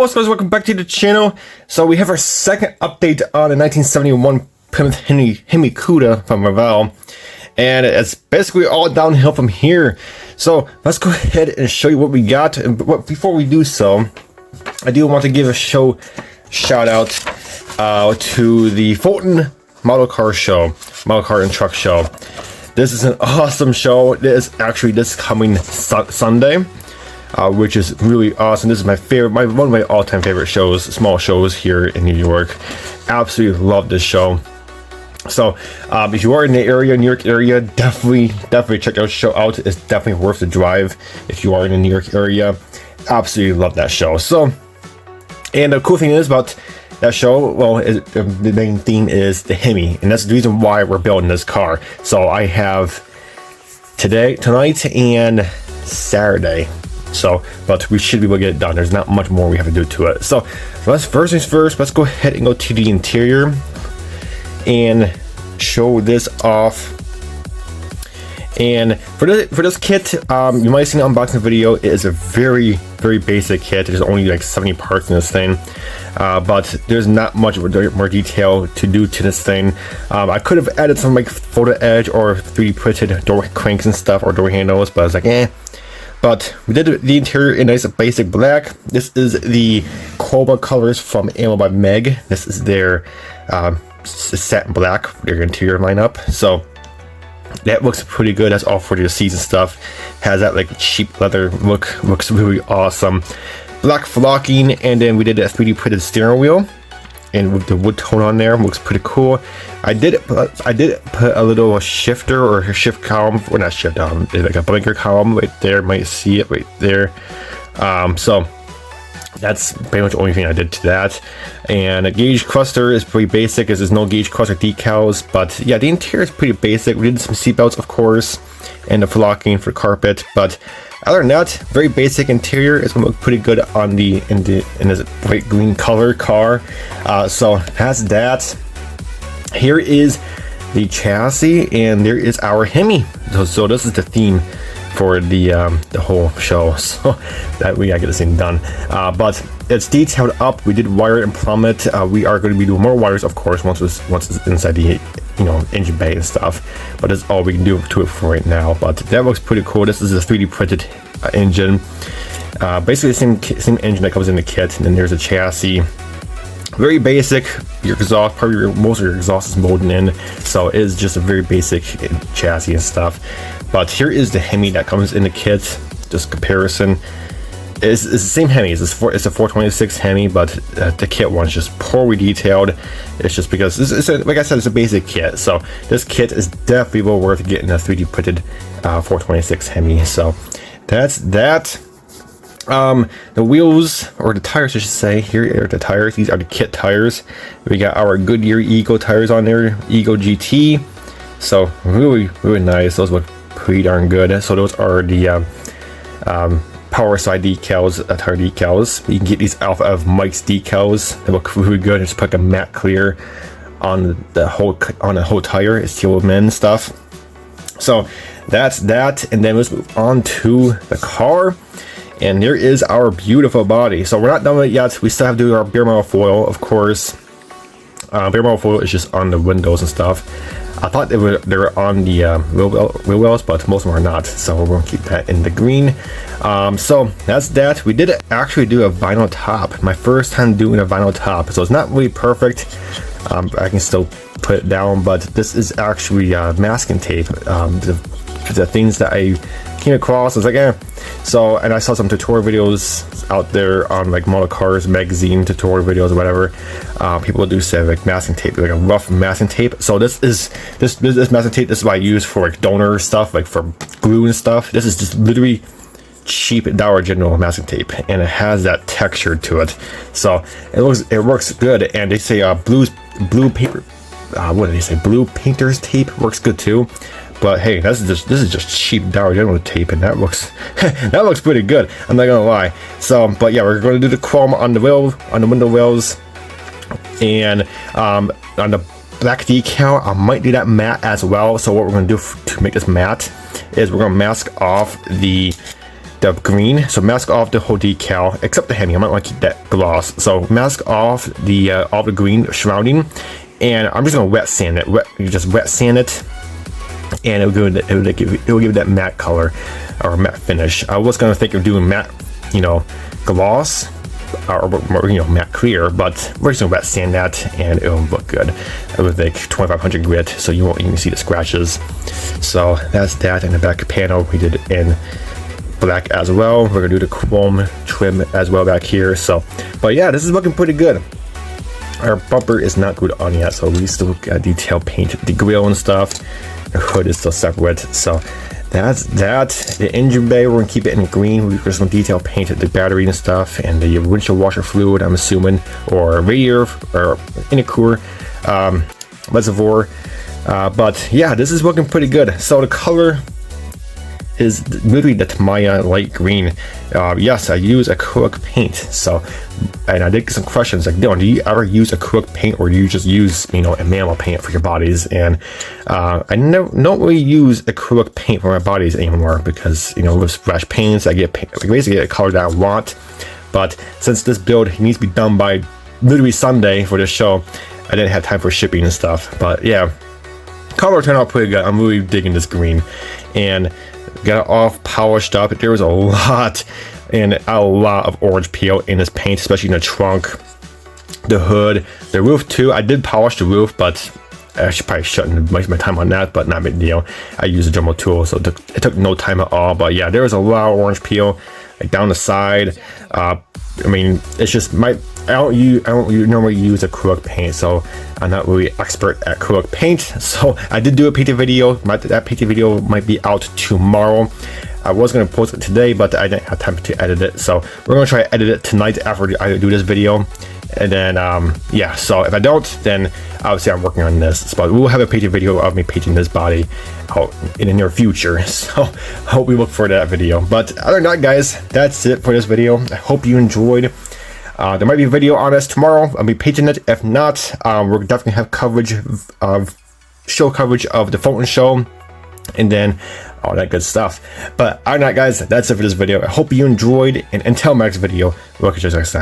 what's up guys, welcome back to the channel. So we have our second update on the 1971 Plymouth Hemi Cuda from Revell. And it's basically all downhill from here. So let's go ahead and show you what we got. But before we do so, I do want to give a shout out to the Fulton Model Car and Truck Show. This is an awesome show. It is actually this coming Sunday. Which is really awesome. This is my favorite, one of my all-time favorite shows, small shows here in New York. Absolutely love this show. So, if you are in the area, New York area, definitely check that show out. It's definitely worth the drive if you are in the New York area. Absolutely love that show. So, and the cool thing is about that show, well, the main theme is the Hemi, and that's the reason why we're building this car. So I have tonight, and Saturday. So, but we should be able to get it done. There's not much more we have to do to it. So, first things first, let's go ahead and go to the interior and show this off. And for this kit, you might have seen the unboxing video. It is a very basic kit. There's only like 70 parts in this thing, but there's not much more detail to do to this thing. I could have added some like photo edge or 3D printed door cranks and stuff, or door handles, but I was like, eh. But we did the interior in nice basic black. This is the Cobra colors from Ammo by Meg. This is their satin black, their interior lineup. So that looks pretty good. That's all for the seats and stuff. Has that like cheap leather look. Looks really awesome. Black flocking, and then we did a 3D printed steering wheel, and with the wood tone on there, looks pretty cool. I did put a little shifter or a shift column, or not shift column, like a blinker column right there. Might see it right there. So that's pretty much the only thing I did to that. And a gauge cluster is pretty basic, as there's no gauge cluster decals. But yeah, the interior is pretty basic. We did some seat belts, of course, and the flocking for carpet. But other than that, very basic interior. It's gonna look pretty good on in this bright green color car. So that's that. Here is the chassis, and there is our Hemi. So this is the theme for the whole show. So that we gotta get this thing done. But it's detailed up. We did wire and plummet. We are going to be doing more wires, of course, once it's inside the engine bay and stuff. But that's all we can do to it for right now. But that looks pretty cool. This is a 3D printed engine. Basically the same engine that comes in the kit. And then there's a chassis. Very basic. Your exhaust, probably most of your exhaust is molded in, so it is just a very basic chassis and stuff. But here is the Hemi that comes in the kit. Just comparison. It's the same Hemi. It's a 426 Hemi, but the kit one's just poorly detailed. It's just because like I said, it's a basic kit. So this kit is definitely well worth getting a 3D printed 426 Hemi. So that's that. The wheels, or the tires I should say, here are the tires. These are the kit tires. We got our Goodyear Eagle tires on there, Eagle GT. So really nice. Those look pretty darn good. So those are the power side decals, tire decals. You can get these out of Mike's decals. They look really good. Just put like a matte clear on the whole tire. It's steel men stuff. So that's that. And then let's move on to the car. And there is our beautiful body. So we're not done with it yet. We still have to do our bare metal foil, of course. Bare metal foil is just on the windows and stuff. I thought they were on the wheel wells, but most of them are not. So we're going to keep that in the green. So that's that. We did actually do a vinyl top. My first time doing a vinyl top. So it's not really perfect. I can still put it down, but this is actually masking tape. The things that I came across, I was like, eh. So, and I saw some tutorial videos out there on like Model Cars magazine tutorial videos or whatever. People do say like masking tape, like a rough masking tape. So this masking tape, this is what I use for like donor stuff, like for glue and stuff. This is just literally cheap Dollar General masking tape, and it has that texture to it. So it works good. And they say blue paper. What did they say? Blue painter's tape works good too. But hey, this is just cheap Dollar General tape, and that looks that looks pretty good. I'm not gonna lie. So, but yeah, we're going to do the chrome on the window wheels, and on the black decal, I might do that matte as well. So what we're going to do to make this matte is we're going to mask off the the green, so mask off the whole decal, except the Hemi. I might want to keep that gloss. So mask off all the green surrounding, and I'm just gonna wet sand it. Just wet sand it, and it will give it that matte color or matte finish. I was gonna think of doing matte, gloss or matte clear, but we're just gonna wet sand that, and it will look good with like 2500 grit, so you won't even see the scratches. So that's that. In the back panel, we did it in black as well. We're gonna do the chrome trim as well back here. So, but yeah, this is looking pretty good. Our bumper is not glued on yet, so we still got detail paint the grill and stuff. The hood is still separate, so that's that. The engine bay, we're gonna keep it in green. We're just gonna detail paint the battery and stuff, and the windshield washer fluid, I'm assuming, or radiator or intercooler reservoir. But yeah, this is looking pretty good. So the color is literally the Tamiya light green. Yes, I use acrylic paint. So, and I did get some questions like, Dylan, do you ever use acrylic paint, or do you just use enamel paint for your bodies? And I don't really use acrylic paint for my bodies anymore, because with splash paints I basically get a color that I want. But since this build needs to be done by literally Sunday for this show, I didn't have time for shipping and stuff. But yeah, color turned out pretty good. I'm really digging this green, and got it all polished up. There was a lot of orange peel in this paint, especially in the trunk, the hood, the roof too. I did polish the roof, but I should probably shouldn't waste my time on that, but not a big deal. I used a Dremel tool, so it took no time at all. But yeah, there was a lot of orange peel like down the side. I mean, it's just I don't normally use acrylic paint, so I'm not really expert at acrylic paint. So I did do a painting video. That painting video might be out tomorrow. I was going to post it today, but I didn't have time to edit it. So we're going to try to edit it tonight after I do this video. And then, yeah, so if I don't, then obviously I'm working on this. But we'll have a painting video of me painting this body out in the near future. So I hope we look for that video. But other than that, guys, that's it for this video. I hope you enjoyed. There might be a video on this tomorrow. I'll be painting it. If not, we'll definitely have show coverage of the Fulton show, and then all that good stuff. But other than that, guys, that's it for this video. I hope you enjoyed, and until my next video, we'll catch you next time.